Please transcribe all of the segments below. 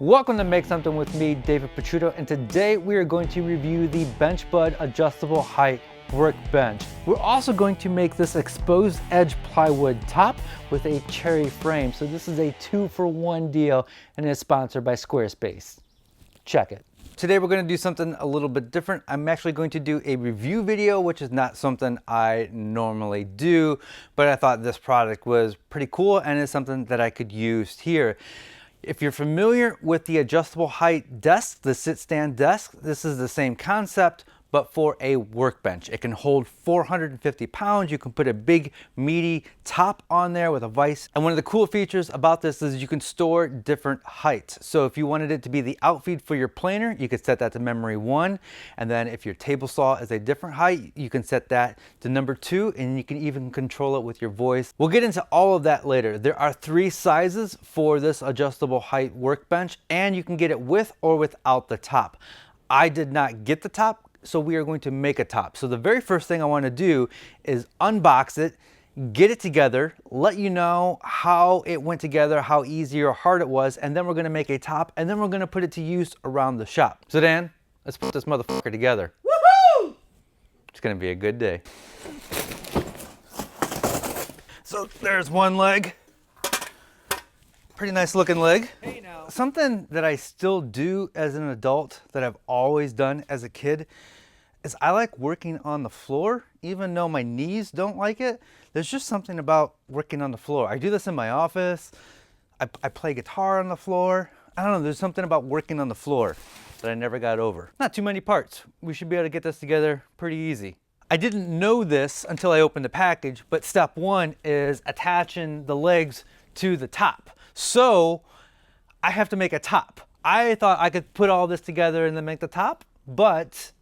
Welcome to Make Something with me, David Picciuto, and today we are going to review the Benchbud adjustable height workbench. We're also going to make this exposed edge plywood top with a cherry frame. So this is a 2-for-1 deal and is sponsored by Squarespace. Check it. Today we're going to do something a little bit different. I'm actually going to do a review video, which is not something I normally do, but I thought this product was pretty cool and is something that I could use here. If you're familiar with the adjustable height desk, the sit-stand desk, this is the same concept, but for a workbench. It can hold 450 pounds. You can put a big, meaty top on there with a vise. And one of the cool features about this is you can store different heights. So if you wanted it to be the outfeed for your planer, you could set that to memory 1. And then if your table saw is a different height, you can set that to number 2, and you can even control it with your voice. We'll get into all of that later. There are 3 sizes for this adjustable height workbench, and you can get it with or without the top. I did not get the top, so we are going to make a top. So the very first thing I want to do is unbox it, get it together, let you know how it went together, how easy or hard it was, and then we're going to make a top, and then we're going to put it to use around the shop. So Dan, let's put this motherfucker together. Woohoo! It's going to be a good day. So there's one leg. Pretty nice looking leg. Hey now. Something that I still do as an adult that I've always done as a kid is I like working on the floor, even though my knees don't like it. There's just something about working on the floor. I do this in my office. I play guitar on the floor. I don't know, there's something about working on the floor that I never got over. Not too many parts. We should be able to get this together pretty easy. I didn't know this until I opened the package, but step 1 is attaching the legs to the top. So I have to make a top. I thought I could put all this together and then make the top, but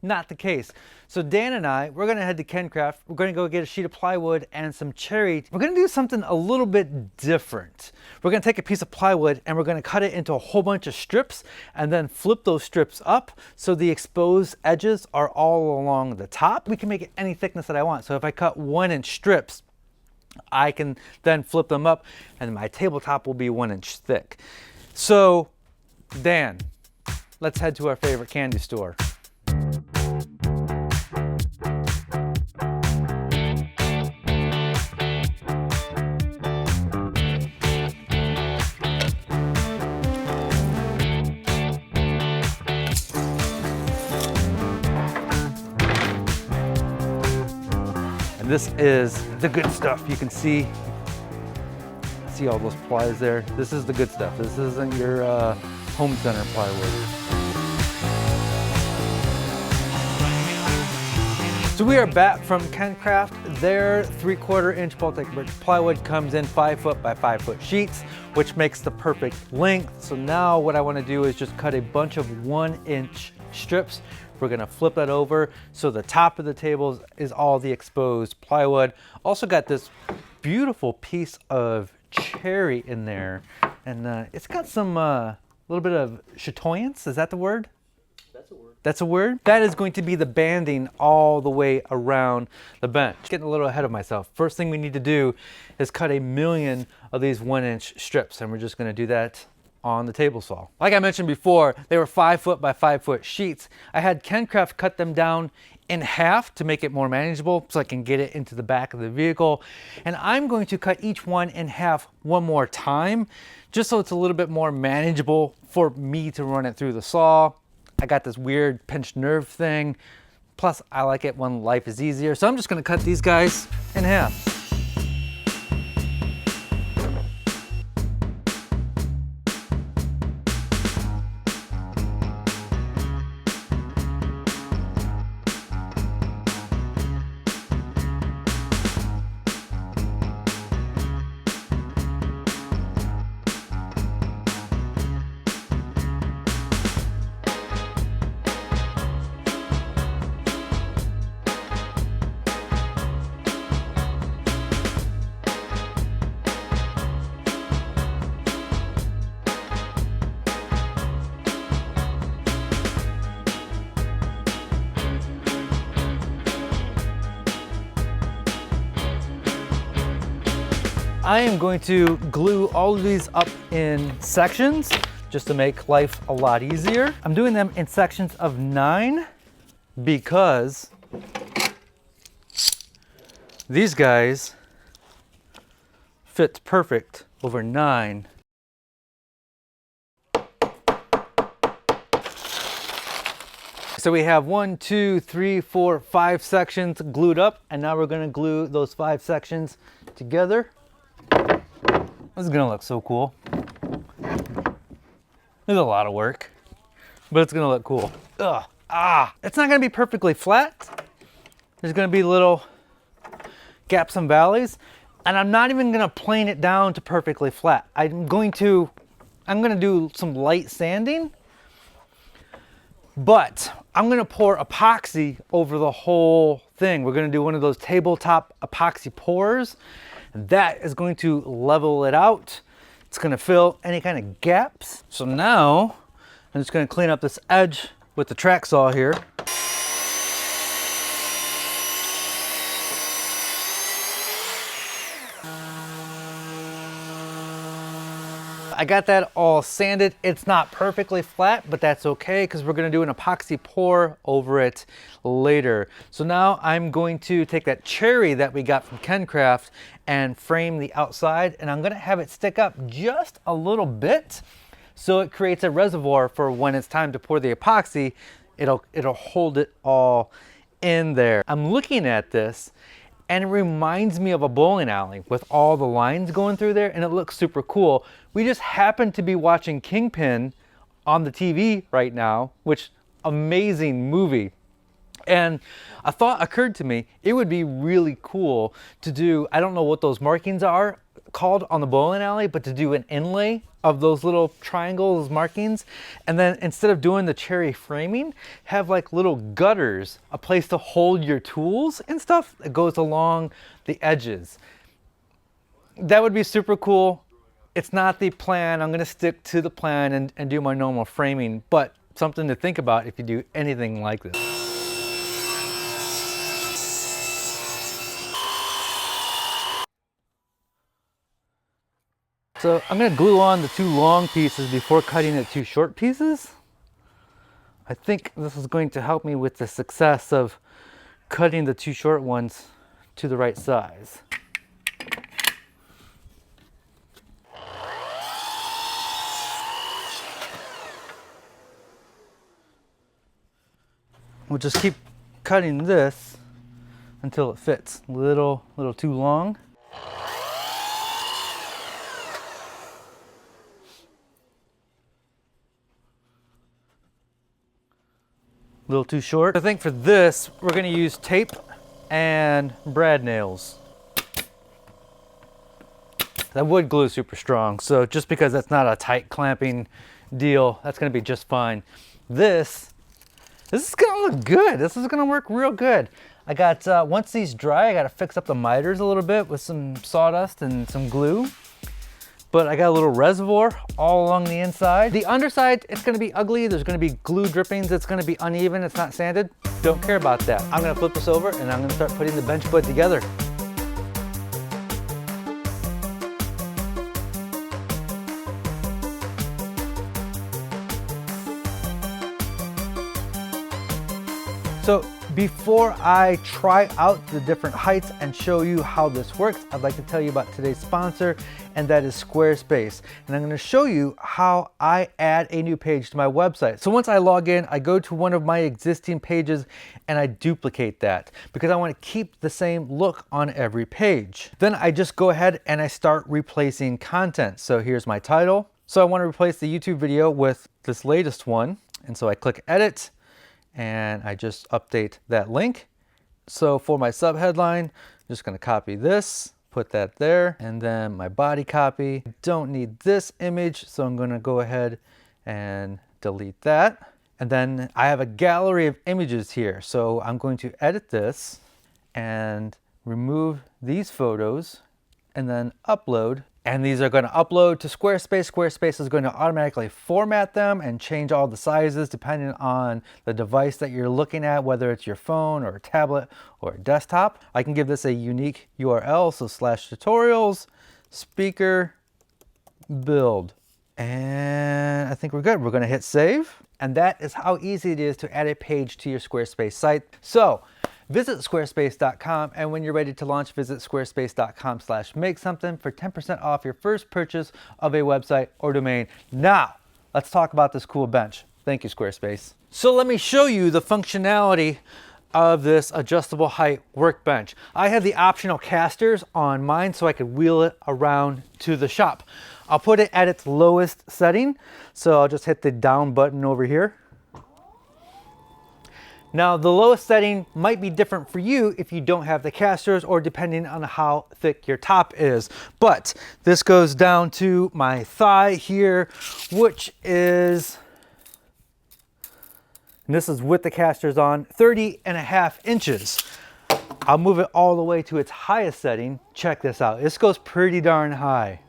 not the case. So Dan and I, we're gonna head to KenCraft. We're gonna go get a sheet of plywood and some cherry. We're gonna do something a little bit different. We're gonna take a piece of plywood and we're gonna cut it into a whole bunch of strips and then flip those strips up so the exposed edges are all along the top. We can make it any thickness that I want. So if I cut 1-inch strips, I can then flip them up and my tabletop will be 1 inch thick. So Dan, let's head to our favorite candy store. And this is the good stuff. You can see all those plies there. This is the good stuff. This isn't your home center plywood. So we are back from KenCraft. Their 3/4 inch Baltic brick plywood comes in 5 foot by 5 foot sheets, which makes the perfect length. So now what I want to do is just cut a bunch of 1-inch strips. We're gonna flip that over so the top of the table is all the exposed plywood. Also got this beautiful piece of cherry in there, and it's got some little bit of chatoyance. Is that the word? That's a word. That's a word? That is going to be the banding all the way around the bench. Getting a little ahead of myself. First thing we need to do is cut 1,000,000 of these 1-inch strips, and we're just gonna do that on the table saw. Like I mentioned before, they were 5 foot by 5 foot sheets. I had KenCraft cut them down in half to make it more manageable so I can get it into the back of the vehicle. And I'm going to cut each one in half one more time, just so it's a little bit more manageable for me to run it through the saw. I got this weird pinched nerve thing. Plus I like it when life is easier. So I'm just gonna cut these guys in half. I am going to glue all of these up in sections just to make life a lot easier. I'm doing them in sections of 9 because these guys fit perfect over 9. So we have 1, 2, 3, 4, 5 sections glued up, and now we're gonna glue those 5 sections together. This is gonna look so cool. There's a lot of work, but it's gonna look cool. Ugh, it's not gonna be perfectly flat. There's gonna be little gaps and valleys, and I'm not even gonna plane it down to perfectly flat. I'm gonna do some light sanding, but I'm gonna pour epoxy over the whole thing. We're gonna do one of those tabletop epoxy pours. That is going to level it out. It's gonna fill any kind of gaps. So now I'm just gonna clean up this edge with the track saw here. I got that all sanded. It's not perfectly flat, but that's okay because we're gonna do an epoxy pour over it later. So now I'm going to take that cherry that we got from KenCraft and frame the outside, and I'm gonna have it stick up just a little bit so it creates a reservoir for when it's time to pour the epoxy. It'll hold it all in there. I'm looking at this and it reminds me of a bowling alley with all the lines going through there, and it looks super cool. We just happen to be watching Kingpin on the TV right now, which amazing movie. And a thought occurred to me, it would be really cool to do, I don't know what those markings are called on the bowling alley, but to do an inlay of those little triangles markings, and then instead of doing the cherry framing, have like little gutters, a place to hold your tools and stuff that goes along the edges. That would be super cool. It's not the plan. I'm gonna stick to the plan and do my normal framing, but something to think about if you do anything like this. So I'm gonna glue on the 2 long pieces before cutting the 2 short pieces. I think this is going to help me with the success of cutting the 2 short ones to the right size. We'll just keep cutting this until it fits. Little too long. A little too short. I think for this, we're gonna use tape and brad nails. That wood glue is super strong, so just because that's not a tight clamping deal, that's gonna be just fine. This is gonna look good. This is gonna work real good. I got, once these dry, I gotta fix up the miters a little bit with some sawdust and some glue. But I got a little reservoir all along the inside. The underside, it's gonna be ugly. There's gonna be glue drippings. It's gonna be uneven. It's not sanded. Don't care about that. I'm gonna flip this over and I'm gonna start putting the Benchbud together. So before I try out the different heights and show you how this works, I'd like to tell you about today's sponsor, and that is Squarespace. And I'm going to show you how I add a new page to my website. So once I log in, I go to one of my existing pages and I duplicate that because I want to keep the same look on every page. Then I just go ahead and I start replacing content. So here's my title. So I want to replace the YouTube video with this latest one. And so I click edit and I just update that link. So for my subheadline, I'm just going to copy this, put that there, and then my body copy. I don't need this image, so I'm going to go ahead and delete that. And then I have a gallery of images here, so I'm going to edit this and remove these photos and then upload. And these are going to upload to Squarespace. Squarespace is going to automatically format them and change all the sizes depending on the device that you're looking at, whether it's your phone or a tablet or a desktop. I can give this a unique URL, so /tutorials, speaker, build. And I think we're good. We're gonna hit save. And that is how easy it is to add a page to your Squarespace site. So visit squarespace.com, and when you're ready to launch, visit squarespace.com/make something for 10% off your first purchase of a website or domain. Now, let's talk about this cool bench. Thank you, Squarespace. So let me show you the functionality of this adjustable height workbench. I have the optional casters on mine so I could wheel it around to the shop. I'll put it at its lowest setting, so I'll just hit the down button over here. Now, the lowest setting might be different for you if you don't have the casters or depending on how thick your top is. But this goes down to my thigh here, which is, and this is with the casters on, 30.5 inches. I'll move it all the way to its highest setting. Check this out. This goes pretty darn high.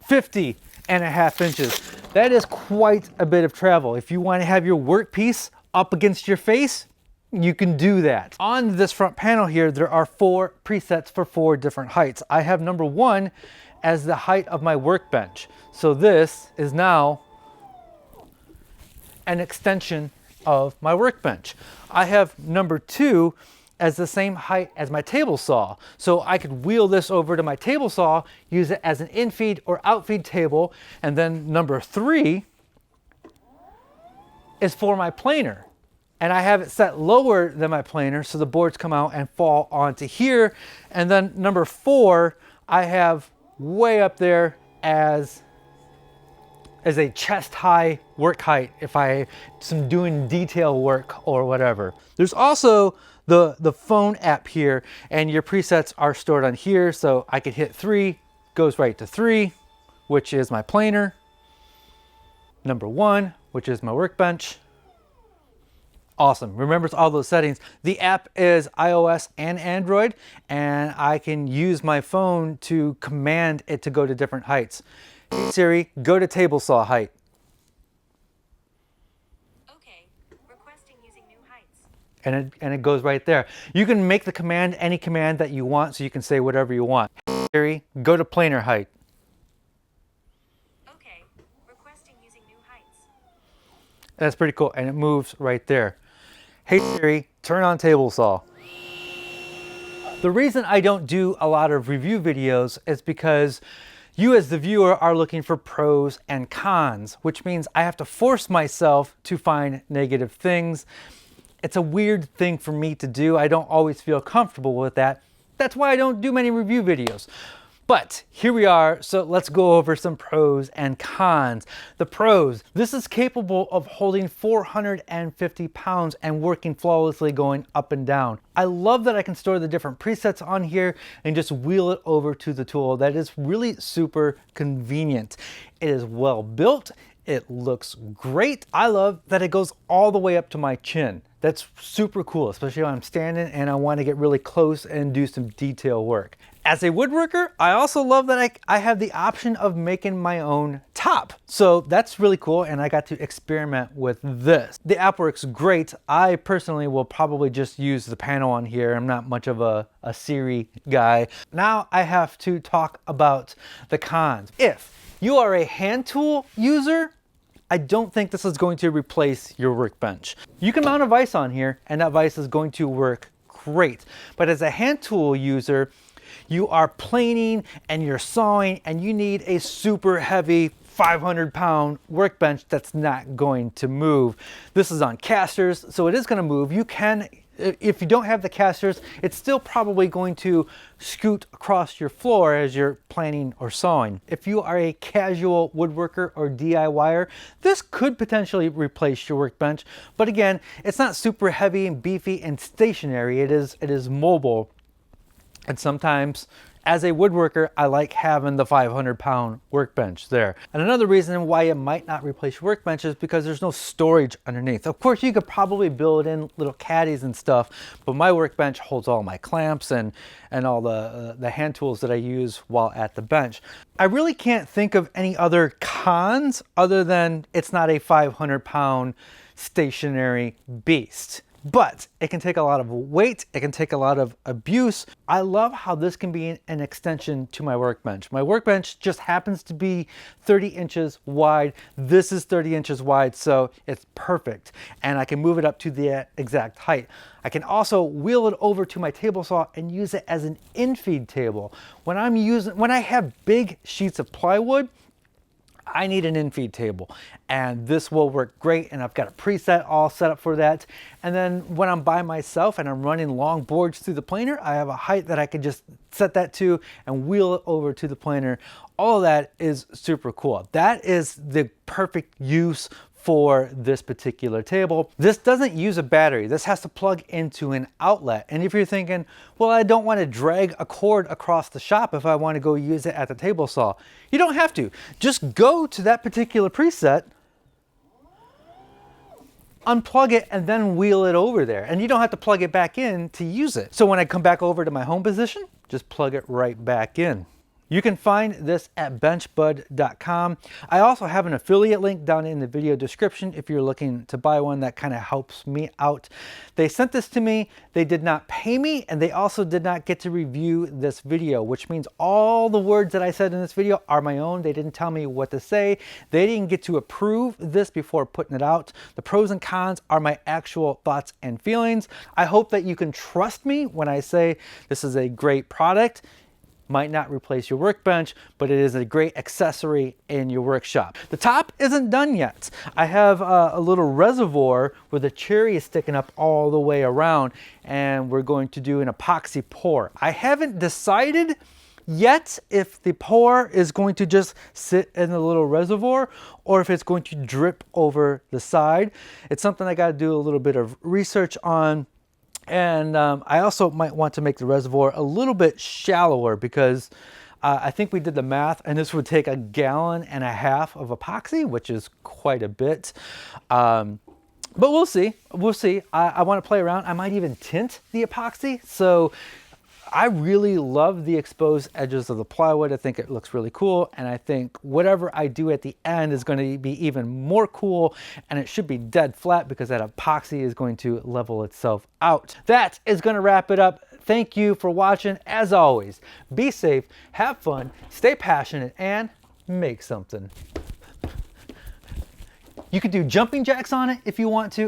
50.5 inches. That is quite a bit of travel. If you want to have your workpiece up against your face, you can do that. On this front panel here, there are 4 presets for 4 different heights. I have number 1 as the height of my workbench. So this is now an extension of my workbench. I have number 2 as the same height as my table saw. So I could wheel this over to my table saw, use it as an infeed or outfeed table. And then number 3 is for my planer. And I have it set lower than my planer so the boards come out and fall onto here. And then number 4, I have way up there as a chest high work height if I am doing detail work or whatever. There's also the phone app here, and your presets are stored on here. So I could hit 3, goes right to 3, which is my planer. Number 1, which is my workbench. Awesome, remembers all those settings. The app is iOS and Android, and I can use my phone to command it to go to different heights. Hey Siri, go to table saw height. Okay, requesting using new heights. And it goes right there. You can make the command any command that you want, so you can say whatever you want. Hey Siri, go to planer height. Okay, requesting using new heights. That's pretty cool, and it moves right there. Hey Siri, turn on table saw. The reason I don't do a lot of review videos is because you as the viewer are looking for pros and cons, which means I have to force myself to find negative things. It's a weird thing for me to do. I don't always feel comfortable with that. That's why I don't do many review videos. But here we are, so let's go over some pros and cons. The pros, this is capable of holding 450 pounds and working flawlessly going up and down. I love that I can store the different presets on here and just wheel it over to the tool. That is really super convenient. It is well built. It looks great. I love that it goes all the way up to my chin. That's super cool, especially when I'm standing and I want to get really close and do some detail work. As a woodworker, I also love that I have the option of making my own top. So that's really cool, and I got to experiment with this. The app works great. I personally will probably just use the panel on here. I'm not much of a Siri guy. Now I have to talk about the cons. If you are a hand tool user, I don't think this is going to replace your workbench. You can mount a vise on here and that vise is going to work great. But as a hand tool user, you are planing and you're sawing and you need a super heavy 500-pound workbench that's not going to move. This is on casters, so it is going to move. You can, if you don't have the casters, it's still probably going to scoot across your floor as you're planing or sawing. If you are a casual woodworker or DIYer, this could potentially replace your workbench. But again, it's not super heavy and beefy and stationary. It is mobile. And sometimes, as a woodworker, I like having the 500-pound workbench there. And another reason why it might not replace your workbench is because there's no storage underneath. Of course, you could probably build in little caddies and stuff, but my workbench holds all my clamps and all the hand tools that I use while at the bench. I really can't think of any other cons other than it's not a 500-pound stationary beast. but it can take a lot of weight. It can take a lot of abuse. I love how this can be an extension to my workbench. My workbench just happens to be 30 inches wide. This is 30 inches wide, so it's perfect. And I can move it up to the exact height. I can also wheel it over to my table saw and use it as an infeed table. When I have big sheets of plywood, I need an infeed table, and this will work great, and I've got a preset all set up for that. And then when I'm by myself and I'm running long boards through the planer, I have a height that I can just set that to and wheel it over to the planer. All of that is super cool. That is the perfect use for this particular table. This doesn't use a battery. This has to plug into an outlet. And if you're thinking, well, I don't want to drag a cord across the shop if I want to go use it at the table saw, you don't have to. Just go to that particular preset, unplug it, and then wheel it over there. And you don't have to plug it back in to use it. So when I come back over to my home position, just plug it right back in. You can find this at benchbud.com. I also have an affiliate link down in the video description if you're looking to buy one. That kind of helps me out. They sent this to me. They did not pay me, and they also did not get to review this video, which means all the words that I said in this video are my own. They didn't tell me what to say. They didn't get to approve this before putting it out. The pros and cons are my actual thoughts and feelings. I hope that you can trust me when I say this is a great product. Might not replace your workbench, but it is a great accessory in your workshop. The top isn't done yet. I have a little reservoir where the cherry is sticking up all the way around, and we're going to do an epoxy pour. I haven't decided yet if the pour is going to just sit in the little reservoir or if it's going to drip over the side. It's something I got to do a little bit of research on. And I also might want to make the reservoir a little bit shallower because I think we did the math and this would take 1.5 gallons of epoxy, which is quite a bit. But we'll see. We'll see. I want to play around. I might even tint the epoxy. So I really love the exposed edges of the plywood. I think it looks really cool. And I think whatever I do at the end is going to be even more cool. And it should be dead flat because that epoxy is going to level itself out. That is going to wrap it up. Thank you for watching. As always, be safe, have fun, stay passionate, and make something. You could do jumping jacks on it if you want to.